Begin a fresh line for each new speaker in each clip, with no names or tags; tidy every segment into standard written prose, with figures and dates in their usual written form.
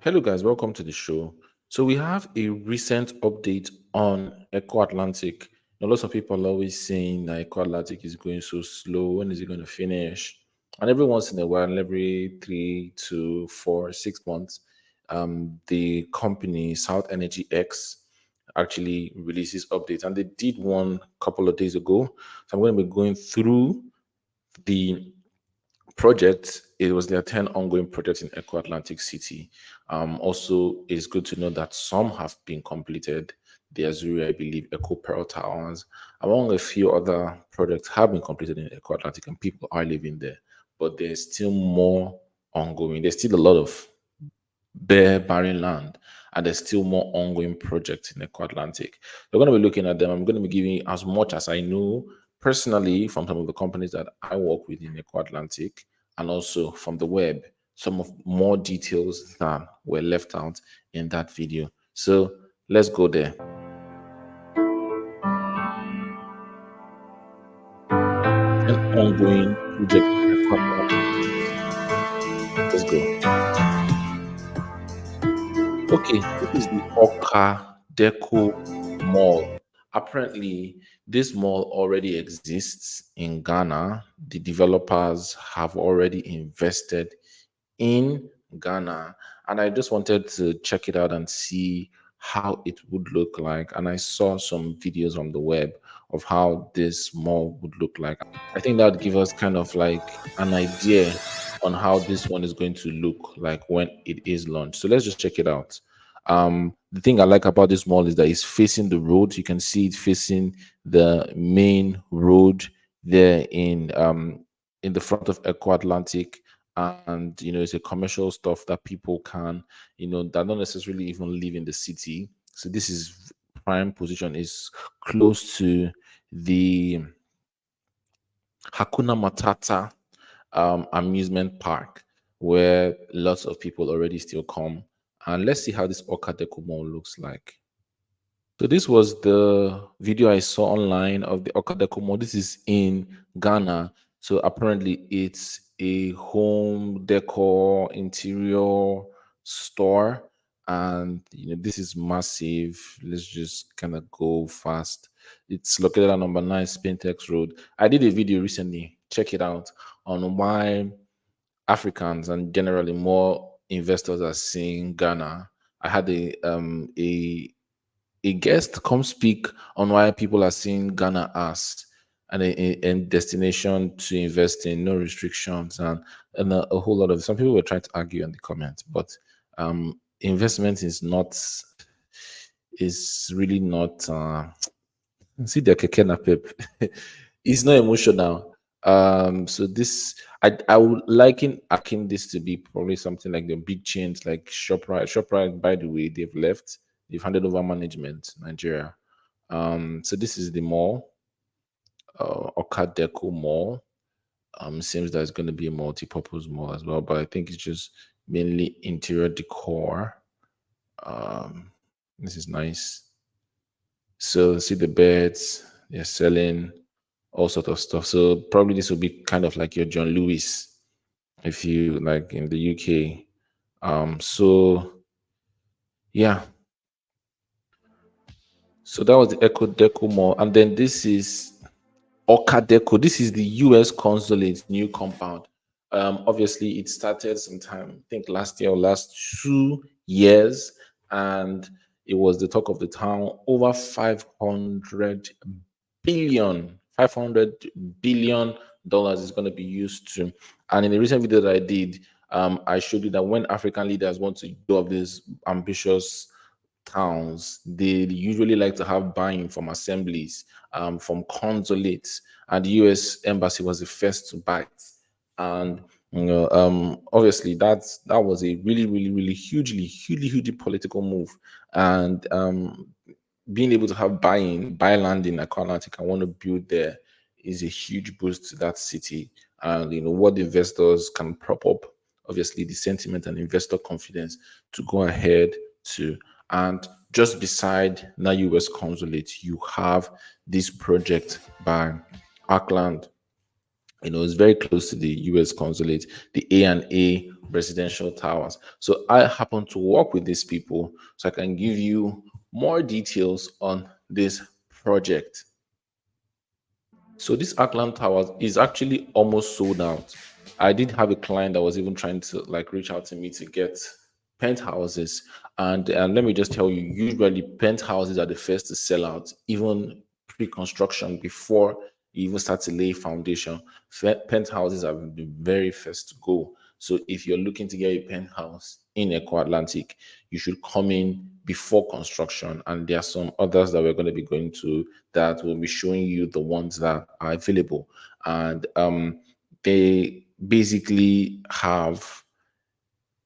Hello, guys. Welcome to the show. So we have a recent update on Eko Atlantic. Lots of people are always saying that Eko Atlantic is going so slow. When is it going to finish? And every once in a while, every 3 to 4, 6 months, the company South Energy X actually releases updates, and they did one couple of days ago. So I'm going to be going through the project. It was their 10 ongoing projects in Eko Atlantic City. Also, it's good to know that some have been completed. The Azuri, I believe, Eko Pearl Towers, among a few other projects have been completed in Eko Atlantic, and people are living there. But there's still more ongoing. There's still a lot of bare barren land, and there's still more ongoing projects in Eco Atlantic. We're going to be looking at them. I'm going to be giving you as much as I know personally from some of the companies that I work with in Eco Atlantic, and also from the web, some of more details that were left out in that video. So let's go there. An ongoing project in Eco Atlantic. Let's go. Okay, this is the Oka Deco Mall. Apparently, this mall already exists in Ghana. The developers have already invested in Ghana, and I just wanted to check it out and see how it would look like. And I saw some videos on the web of how this mall would look like. I think that would give us kind of like an idea on how this one is going to look like when it is launched. So let's just check it out. The thing I like about this mall is that it's facing the road. You can see it facing the main road there in the front of Eco Atlantic, and it's a commercial stuff that people can that don't necessarily even live in the city. So this is prime position, is close to the Hakuna Matata amusement park, where lots of people already still come. And let's see how this Oka Deco Mall looks like. So this was the video I saw online of the Oka Deco Mall. This is in Ghana. So apparently it's a home decor interior store. And this is massive. Let's just kind of go fast. It's located at number 9 Spintex Road. I did a video recently. Check it out on why Africans and generally more investors are seeing Ghana. I had a guest come speak on why people are seeing Ghana as a destination to invest in, no restrictions, and a whole lot of. Some people were trying to argue in the comments, but investment is really not. See the keke na pep. It's not emotional. So this, I would akin this to be probably something like the big chains like Shoprite. Shoprite, by the way, they've left. They've handed over management, Nigeria. So this is the mall, Oka Deco Mall. Seems that it's going to be a multi-purpose mall as well, but I think it's just mainly interior decor. This is nice. So see the beds, they're selling all sort of stuff. So probably this will be kind of like your John Lewis, if you like in the UK. So yeah. So that was the Eko Deco Mall. And then this is Oka Deco. This is the US Consulate new compound. Obviously, it started sometime, I think last year or last 2 years, and it was the talk of the town. Over 500 billion dollars is going to be used to. And in the recent video that I did, I showed you that when African leaders want to do of these ambitious towns, they usually like to have buy-in from assemblies, from consulates, and the US embassy was the first to buy it. And obviously that was a really, really, really hugely political move. And being able to have buy land in Atlantic and want to build there is a huge boost to that city. And what the investors can prop up, obviously the sentiment and investor confidence to go ahead to. And just beside the US Consulate, you have this project by Auckland It's very close to the US Consulate, the A&A Residential Towers. So I happen to work with these people, so I can give you more details on this project. So this Ackland Towers is actually almost sold out. I did have a client that was even trying to like reach out to me to get penthouses, and let me just tell you, usually penthouses are the first to sell out, even pre-construction before you even start to lay foundation. Penthouses are the very first to go. So if you're looking to get a penthouse in Eko Atlantic, you should come in before construction. And there are some others that we're going to be going to that will be showing you the ones that are available. And they basically have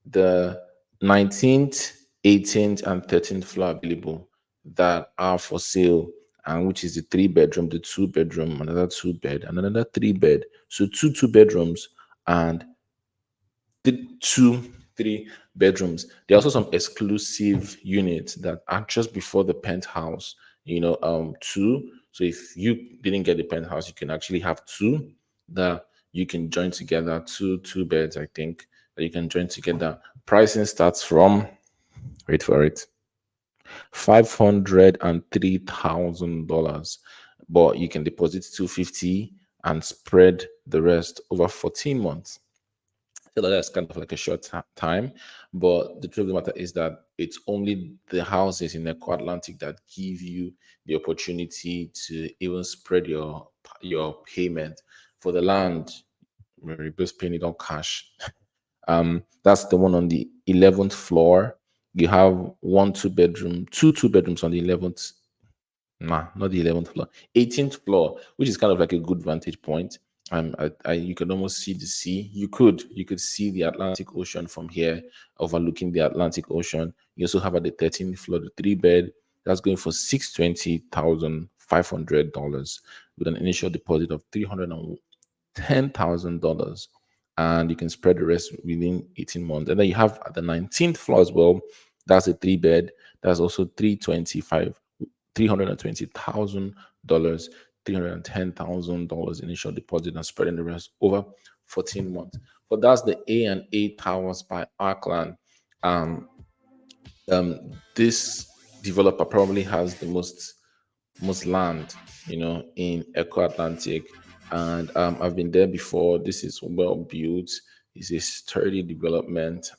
the 19th, 18th, and 13th floor available that are for sale, and which is the 3 bedroom, the 2 bedroom, another 2 bed, and another 3 bed. So two bedrooms and the 2 3 bedrooms. There are also some exclusive units that are just before the penthouse, two. So if you didn't get the penthouse, you can actually have two that you can join together, two beds, I think, that you can join together. Pricing starts from, wait for it, $503,000, but you can deposit 250 and spread the rest over 14 months. So that's kind of like a short time, but the truth of the matter is that it's only the houses in the Atlantic that give you the opportunity to even spread your payment. For the land, you're just paying it on cash. That's the one on the 11th floor. You have one 2 bedroom, two bedrooms on the 11th. Nah, not the 11th floor, 18th floor, which is kind of like a good vantage point. You can almost see the sea. You could see the Atlantic Ocean from here, overlooking the Atlantic Ocean. You also have at the 13th floor the 3 bed that's going for $620,500 with an initial deposit of $310,000, and you can spread the rest within 18 months. And then you have at the 19th floor as well. That's a 3 bed. That's also 325 $320,000, $310,000 initial deposit, and spreading the rest over 14 months. But that's the A&A Towers by Arkland. Um, this developer probably has the most land, in Eco Atlantic, and I've been there before. This is well built. It's a sturdy development.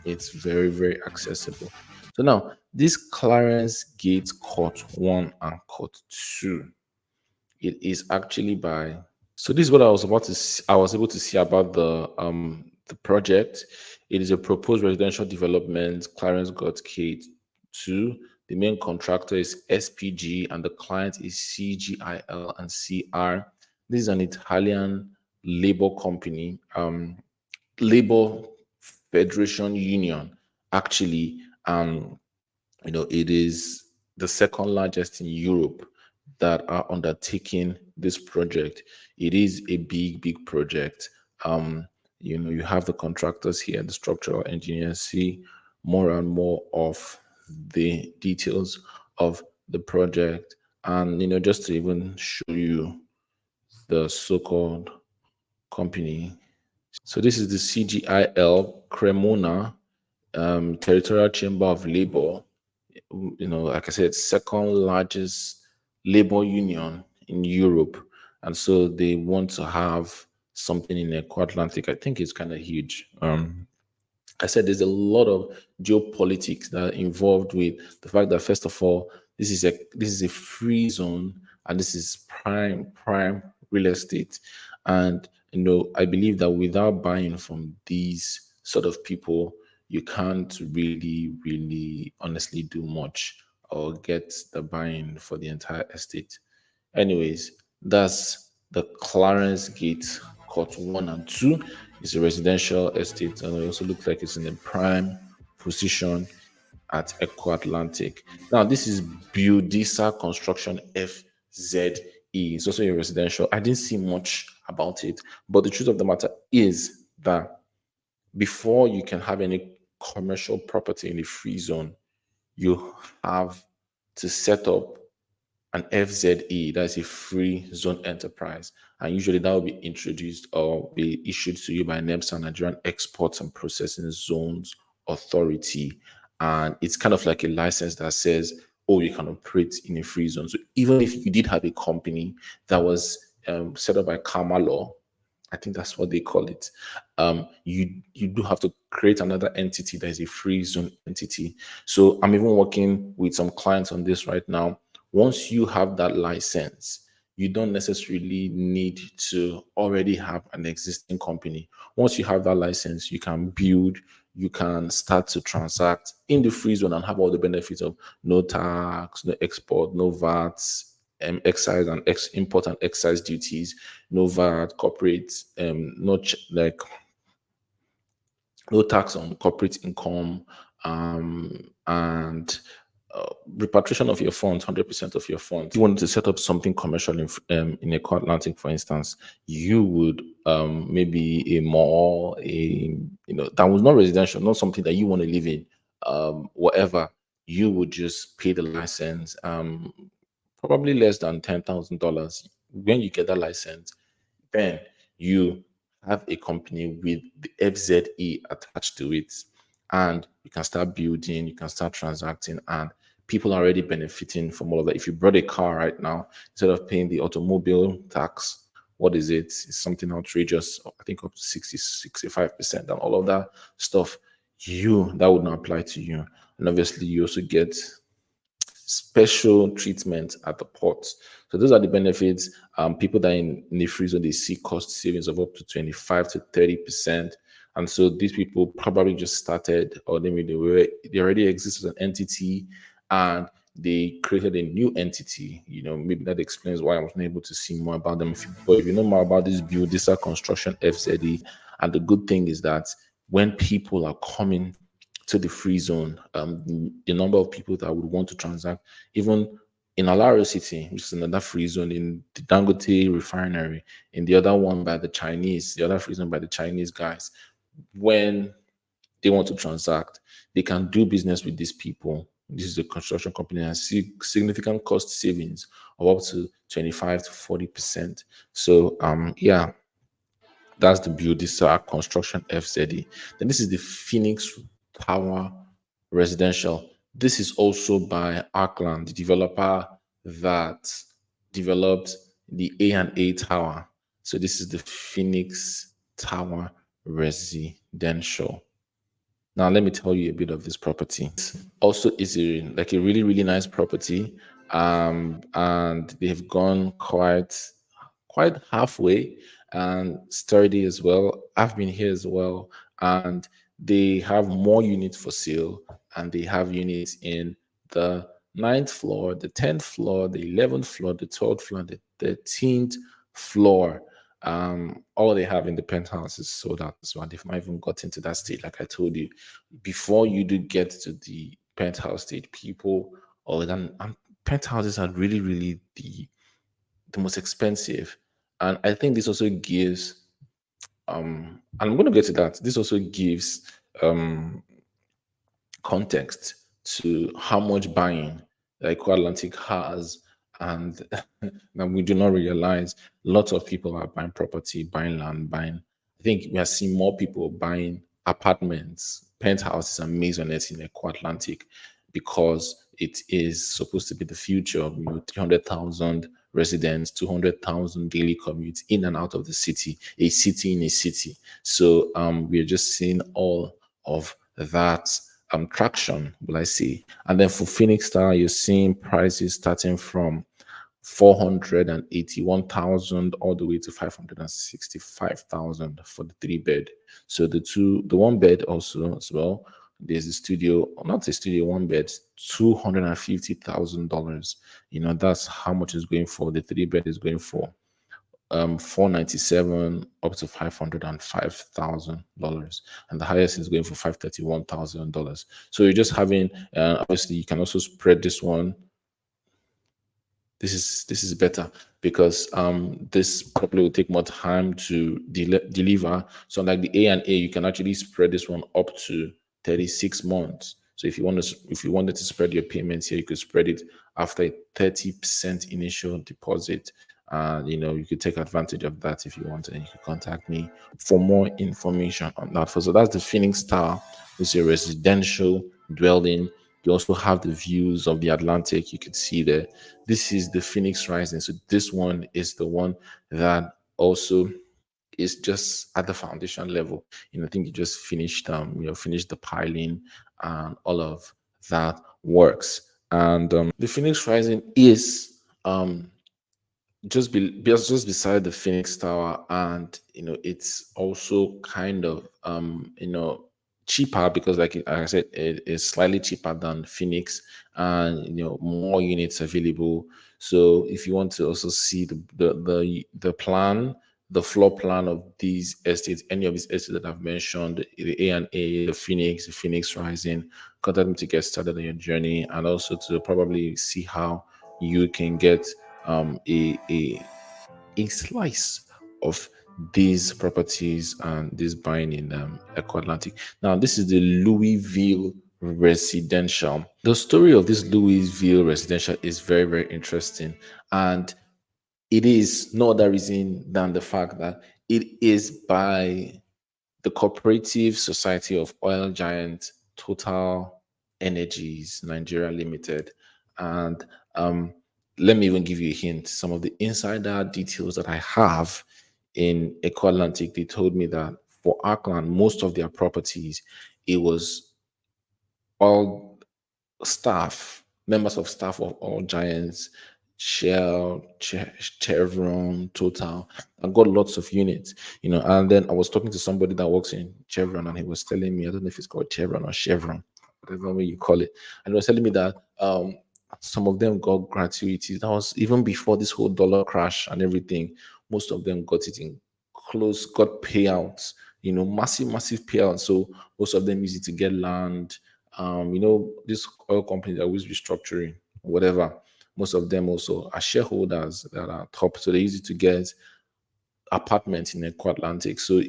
It's very very accessible. So now this Clarence Gate Court One and Court Two, it is actually by. So this is what I was about to. I was able to see about the project. It is a proposed residential development, Clarence Court Gate 2. The main contractor is SPG and the client is CGIL and CR. This is an Italian labor company, labor federation union, actually. It is the second largest in Europe that are undertaking this project. It is a big project. You have the contractors here, the structural engineers. See more and more of the details of the project, and just to even show you the so-called company. So this is the CGIL Cremona Territorial Chamber of Labor. Like I said, second largest labor union in Europe. And so they want to have something in the Atlantic. I think it's kind of huge. I said there's a lot of geopolitics that are involved with the fact that, first of all, this is a free zone, and this is prime real estate. And I believe that without buying from these sort of people, you can't really honestly do much or get the buy-in for the entire estate. Anyways, that's the Clarence Gate Court 1 and 2. It's a residential estate, and it also looks like it's in a prime position at Eko Atlantic. Now, this is Buildisa Construction FZE. It's also a residential. I didn't see much about it, but the truth of the matter is that before you can have any commercial property in the free zone, you have to set up an FZE, that's a free zone enterprise. And usually that will be introduced or be issued to you by NEPSA, Nigerian Exports and Processing Zones Authority. And it's kind of like a license that says, oh, you can operate in a free zone. So even if you did have a company that was set up by Karma Law, I think that's what they call it. You do have to create another entity that is a free zone entity. So I'm even working with some clients on this right now. Once you have that license, you don't necessarily need to already have an existing company. Once you have that license, you can build, you can start to transact in the free zone and have all the benefits of no tax, no export, no VAT, excise and import and excise duties, no VAT, corporate, like no tax on corporate income, and repatriation of your funds, 100% of your funds. If you wanted to set up something commercial in Eko Atlantic, for instance, you would maybe a mall, that was not residential, not something that you want to live in, whatever. You would just pay the license, probably less than $10,000. When you get that license, then you have a company with the FZE attached to it, and you can start building, you can start transacting, and people are already benefiting from all of that. If you brought a car right now, instead of paying the automobile tax, what is it? It's something outrageous, I think up to 60, 65%, and all of that stuff, that would not apply to you. And obviously, you also get special treatment at the port. So those are the benefits. People that are in the free zone, they see cost savings of up to 25 to 30%. And so these people probably just started, or they already exist as an entity, and they created a new entity. Maybe that explains why I wasn't able to see more about them. But if you know more about this Buildisa Construction FZE, and the good thing is that when people are coming to the free zone, the number of people that would want to transact, even in Alaro City, which is another free zone, in the Dangote refinery, in the other one by the Chinese, the other free zone by the Chinese guys, when they want to transact, they can do business with these people. This is a construction company and see significant cost savings of up to 25 to 40%. So, that's the Buildisa Construction FZE. Then this is the Phoenix Tower Residential. This is also by Arkland, the developer that developed the A&A Tower. So this is the Phoenix Tower Residential. Now let me tell you a bit of this property. Also, it's a really, really nice property, and they've gone quite halfway and sturdy as well. I've been here as well, and they have more units for sale, and they have units in the 9th floor, the 10th floor, the 11th floor, the 12th floor, and the 13th floor. All they have in the penthouse is sold out as well. They've not even got into that stage. Like I told you, before you do get to the penthouse stage, people or then penthouses are really, really the most expensive. And I think this also gives and I'm going to get to that. This also gives context to how much buying like Eko Atlantic has. And now we do not realize lots of people are buying property, buying land, buying. I think we are seeing more people buying apartments, penthouses, and maisonettes in Eko Atlantic because it is supposed to be the future. 300,000 residents, 200,000 daily commutes in and out of the city, a city in a city. So we're just seeing all of that traction, will I say. And then for Phoenix Tower, you're seeing prices starting from 481,000 all the way to 565,000 for the 3-bed. So the 1-bed also as well. There's a studio, not a studio, 1-bed, $250,000. That's how much it's going for. The 3-bed is going for 497 up to $505,000, and the highest is going for $531,000. So you're just having obviously you can also spread this one. This is better because this probably will take more time to deliver. So like the A&A, you can actually spread this one up to 36 months. So if you wanted to spread your payments here, you could spread it after a 30% initial deposit. And you could take advantage of that if you want, and you can contact me for more information on that. So that's the Phoenix Tower. It's a residential dwelling. You also have the views of the Atlantic. You could see there. This is the Phoenix Rising. So this one is the one that also is just at the foundation level. I think you just finished finished the piling and all of that works. And the Phoenix Rising is just beside the Phoenix Tower, and it's also kind of cheaper because, like I said, it is slightly cheaper than Phoenix, and more units available. So if you want to also see the plan, the floor plan of these estates, any of these estates that I've mentioned, the A&A, the Phoenix Rising, contact me to get started on your journey, and also to probably see how you can get a slice of these properties and this buying in Eko Atlantic. Now, this is the Louisville Residential. The story of this Louisville Residential is very, very interesting. And it is no other reason than the fact that it is by the Cooperative Society of Oil Giant Total Energies Nigeria Limited. And let me even give you a hint. Some of the insider details that I have in Eko Atlantic, they told me that for Arkland, most of their properties, it was all members of staff of all giants, Shell, Chevron, Total. I got lots of units, And then I was talking to somebody that works in Chevron, and he was telling me, I don't know if it's called Chevron or Chevron, whatever way you call it, and he was telling me that some of them got gratuities. That was even before this whole dollar crash and everything. Most of them got it in got payouts, massive, massive payouts. So most of them use it to get land. This oil companies are always restructuring, whatever. Most of them also are shareholders that are top. So they use it to get apartments in Eko Atlantic. So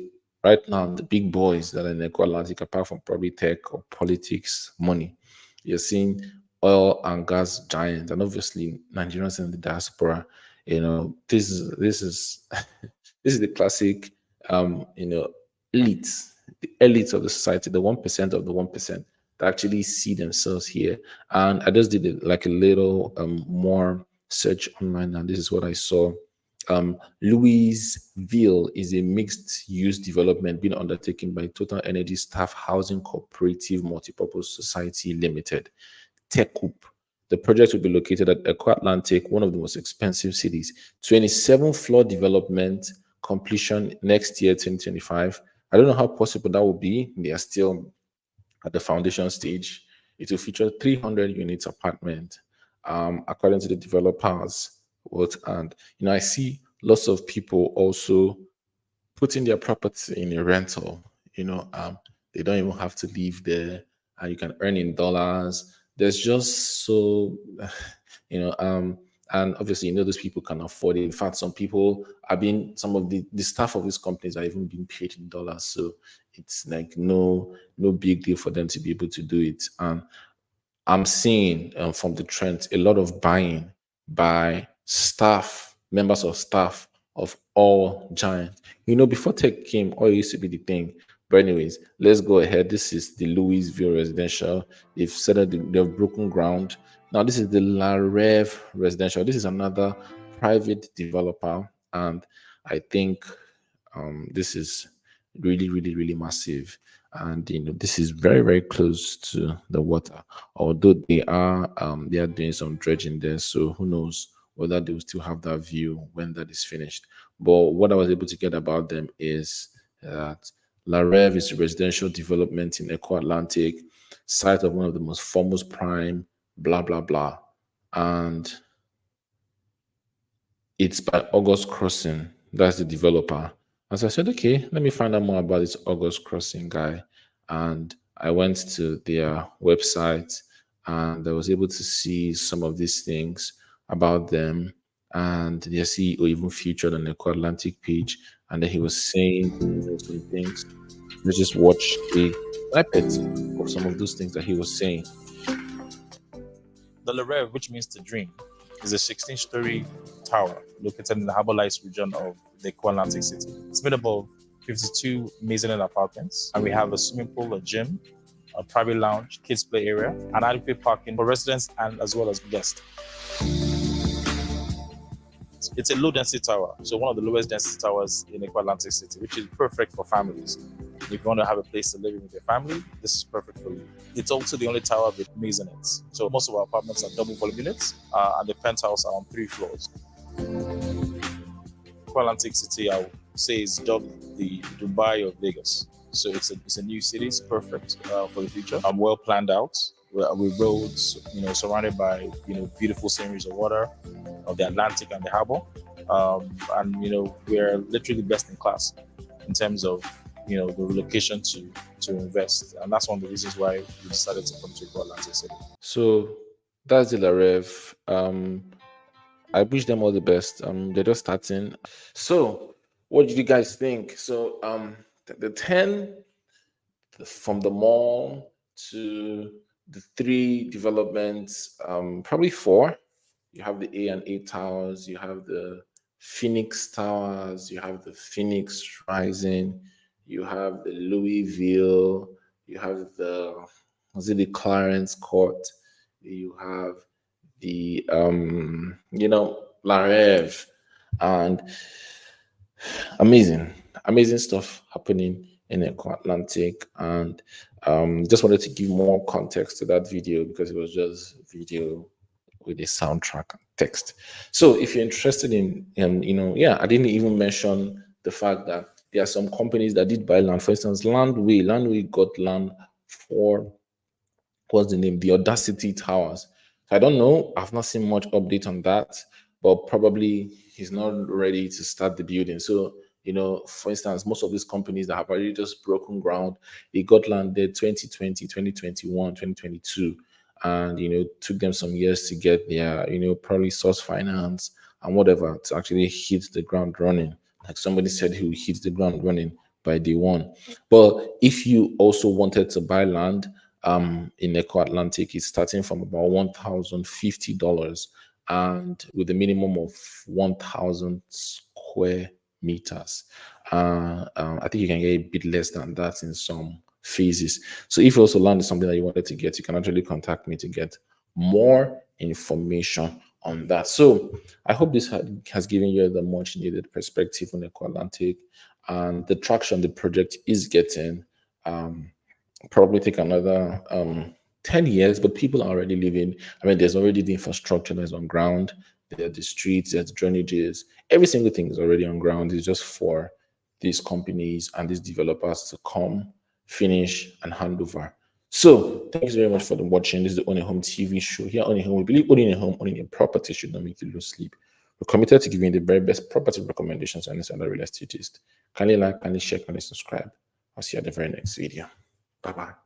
right now, the big boys that are in Eko Atlantic, apart from probably tech or politics, money, you're seeing oil and gas giants, and obviously Nigerians in the diaspora. This is this is the classic, elites, the elites of the society, the 1% of the 1% that actually see themselves here. And I just did like a little more search online, and this is what I saw. Louisville is a mixed-use development being undertaken by Total Energy Staff Housing Cooperative Multipurpose Society Limited, TECOOP. The project will be located at Eko Atlantic, one of the most expensive cities. 27-floor development, completion next year, 2025. I don't know how possible that will be. They are still at the foundation stage. It will feature 300 units apartment, according to the developers. And I see lots of people also putting their property in a rental. They don't even have to live there, and you can earn in dollars. There's just so, and obviously, those people can afford it. In fact, some of the staff of these companies are even being paid in dollars. So it's like no big deal for them to be able to do it. And I'm seeing from the trends a lot of buying by members of staff of all giants. Before tech came, oil used to be the thing. But anyways, let's go ahead. This is the Louisville Residential. They've broken ground. Now this is the Reve Residential. This is another private developer, and I think this is really, really, really massive. And this is very, very close to the water. Although they are doing some dredging there, so who knows whether they will still have that view when that is finished. But what I was able to get about them is that La Reve is a residential development in Eko Atlantic, site of one of the most foremost prime, blah blah blah, and it's by August Crossing. That's the developer. As I said, okay, let me find out more about this August Crossing guy. And I went to their website, and I was able to see some of these things about them. And their CEO even featured on the Eko Atlantic page. And then he was saying some things. Let's just watch a snippets of some of those things that he was saying.
The Reve, which means to dream, is a 16-story tower located in the Harbour Lights region of the Eko Atlantic city. It's made up of 52 mezzanine apartments, and we have a swimming pool, a gym, a private lounge, kids play area, and adequate parking for residents and as well as guests. It's a low-density tower, so one of the lowest density towers in Eko Atlantic City, which is perfect for families. If you want to have a place to live with your family, this is perfect for you. It's also the only tower with mezzanines. So most of our apartments are double volume units, and the penthouse are on 3 floors. Eko Atlantic City, I would say, is dubbed the Dubai of Lagos. So it's a new city. It's perfect for the future. Well planned out with roads, surrounded by beautiful sceneries of water, of the Atlantic and the harbor, and we're literally best in class in terms of the location to invest, and that's one of the reasons why we decided to come to Eko Atlantic City.
So that's the Reve. I wish them all the best. They're just starting. So what did you guys think? So the 10 from the mall to the 3 developments, probably 4. You have the A&A Towers, you have the Phoenix Towers, you have the Phoenix Rising, you have the Louisville, you have the Clarence Court, you have the La Reve, and amazing stuff happening in Eko Atlantic. And just wanted to give more context to that video because it was just video with a soundtrack and text. So if you're interested in I didn't even mention the fact that there are some companies that did buy land. For instance, Landway got land for, what's the name, the Audacity Towers. So I don't know, I've not seen much update on that, but probably he's not ready to start the building. So for instance, most of these companies that have already just broken ground, they got landed 2020, 2021, 2022. And took them some years to get their probably source finance and whatever to actually hit the ground running. Like somebody said, he will hit the ground running by day 1. But if you also wanted to buy land in Eko Atlantic, it's starting from about $1,050 and with a minimum of 1,000 square meters. I think you can get a bit less than that in some phases. So if you also land something that you wanted to get, you can actually contact me to get more information on that. So I hope this has given you the much needed perspective on Eko Atlantic and the traction the project is getting. Probably take another 10 years, but people are already living. I mean, there's already the infrastructure that's on ground. There are the streets, there's drainages. Every single thing is already on ground. It's just for these companies and these developers to come, finish, and hand over. So thanks very much for watching. This is the Ownahome TV show. Here on Ownahome, we believe owning a home, owning a property should not make you lose sleep. We're committed to giving you the very best property recommendations on this other real estate. Kindly like, kindly share, kindly subscribe. I'll see you at the very next video. Bye-bye.